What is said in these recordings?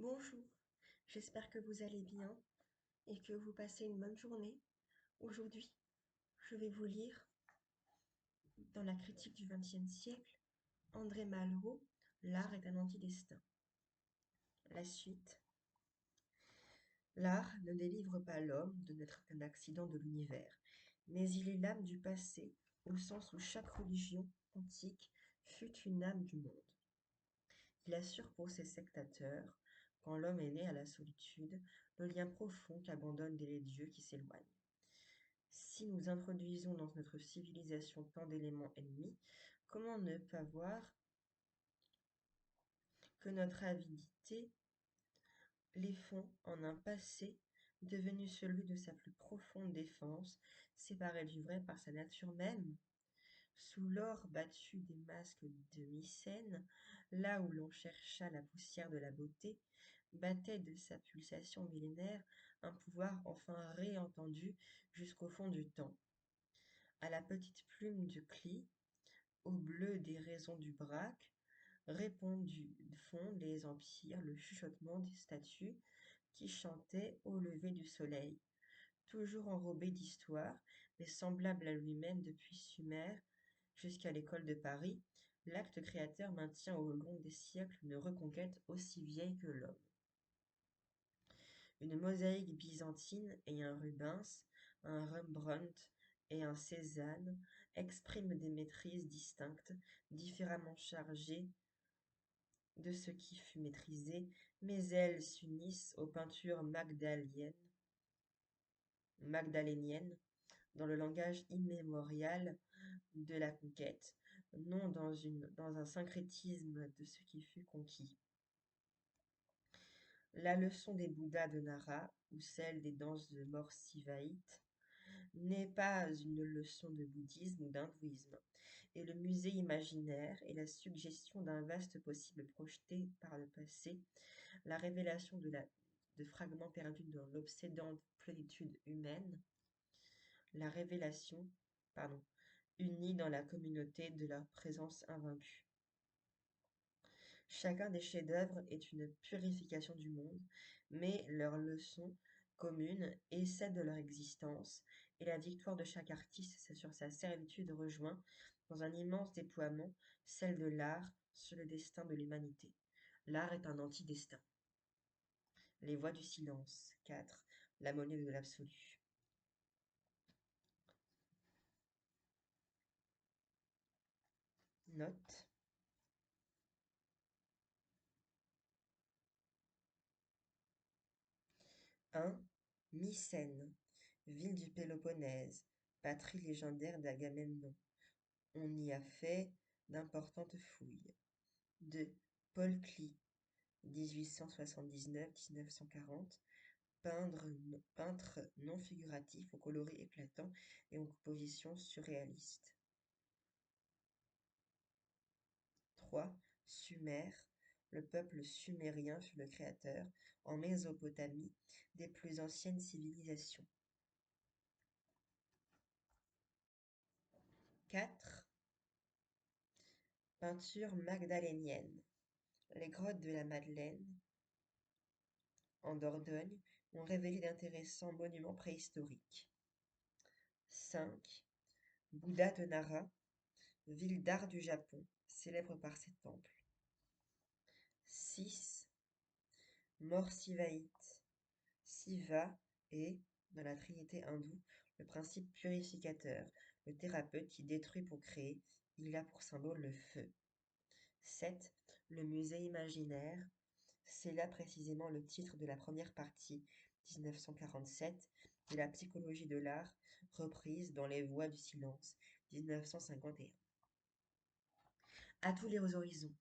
Bonjour, j'espère que vous allez bien et que vous passez une bonne journée. Aujourd'hui, je vais vous lire, dans la critique du XXe siècle, André Malraux, L'art est un antidestin. La suite. L'art ne délivre pas l'homme de n'être qu'un accident de l'univers, mais il est l'âme du passé, au sens où chaque religion antique fut une âme du monde. Il assure pour ses sectateurs, quand l'homme est né à la solitude, le lien profond qu'abandonnent les dieux qui s'éloignent. Si nous introduisons dans notre civilisation tant d'éléments ennemis, comment ne pas voir que notre avidité les fond en un passé devenu celui de sa plus profonde défense, séparé du vrai par sa nature même? Sous l'or battu des masques de Mycène, là où l'on chercha la poussière de la beauté, battait de sa pulsation millénaire un pouvoir enfin réentendu jusqu'au fond du temps. À la petite plume du Cli, au bleu des raisons du Braque, répondu fond les empires le chuchotement des statues qui chantaient au lever du soleil. Toujours enrobé d'histoire, mais semblable à lui-même depuis Sumer jusqu'à l'école de Paris, l'acte créateur maintient au long des siècles une reconquête aussi vieille que l'homme. Une mosaïque byzantine et un Rubens, un Rembrandt et un Cézanne expriment des maîtrises distinctes, différemment chargées de ce qui fut maîtrisé, mais elles s'unissent aux peintures magdaléniennes dans le langage immémorial de la conquête, non dans un syncrétisme de ce qui fut conquis. La leçon des Bouddhas de Nara ou celle des danses de Morsivaït n'est pas une leçon de bouddhisme ou d'hindouisme, et le musée imaginaire est la suggestion d'un vaste possible projeté par le passé, la révélation de fragments perdus dans l'obsédante plénitude humaine, la révélation, pardon, unie dans la communauté de leur présence invaincue. Chacun des chefs-d'œuvre est une purification du monde, mais leur leçon commune est celle de leur existence, et la victoire de chaque artiste c'est sur sa servitude rejoint, dans un immense déploiement, celle de l'art sur le destin de l'humanité. L'art est un anti-destin. Les voix du silence. 4. La monnaie de l'absolu. Note. 1. Mycène, ville du Péloponnèse, patrie légendaire d'Agamemnon. On y a fait d'importantes fouilles. 2. Paul Klee, 1879-1940, peintre non figuratif au coloris éclatant et aux compositions surréalistes. 3. Sumer, le peuple sumérien fut le créateur, en Mésopotamie, des plus anciennes civilisations. 4. Peinture magdalénienne. Les grottes de la Madeleine, en Dordogne, ont révélé d'intéressants monuments préhistoriques. 5. Bouddha de Nara, ville d'art du Japon, célèbre par ses temples. 6. Mort Sivaïte. Siva est, dans la trinité hindoue, le principe purificateur, le thérapeute qui détruit pour créer, il a pour symbole le feu. 7. Le musée imaginaire, c'est là précisément le titre de la première partie, 1947, de la psychologie de l'art, reprise dans Les Voix du silence, 1951. À tous les horizons.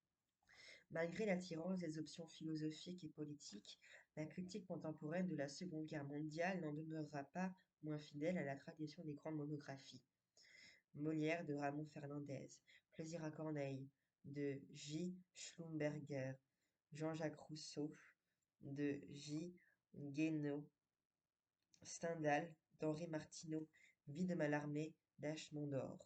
Malgré l'attirance des options philosophiques et politiques, la critique contemporaine de la Seconde Guerre mondiale n'en demeurera pas moins fidèle à la tradition des grandes monographies. Molière de Ramon Fernandez, Plaisir à Corneille de J. Schlumberger, Jean-Jacques Rousseau de J. Guénaud, Stendhal d'Henri Martineau, Vie de Mallarmé d'H. Mondor.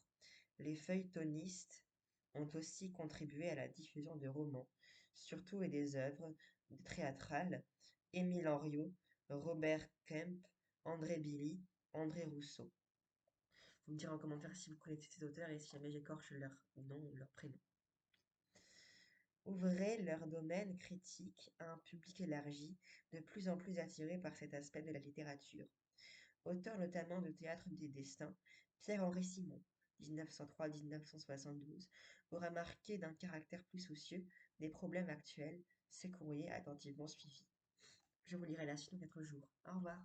Les feuilletonistes ont aussi contribué à la diffusion de romans, surtout et des œuvres théâtrales, Émile Henriot, Robert Kemp, André Billy, André Rousseau. Vous me direz en commentaire si vous connaissez ces auteurs et si jamais j'écorche leur nom ou leur prénom. Ouvrez leur domaine critique à un public élargi, de plus en plus attiré par cet aspect de la littérature. Auteur notamment de Théâtre des Destins, Pierre-Henri Simon, 1903-1972, aura marqué d'un caractère plus soucieux des problèmes actuels, ses courriers attentivement suivis. Je vous lirai la suite dans 4 jours. Au revoir.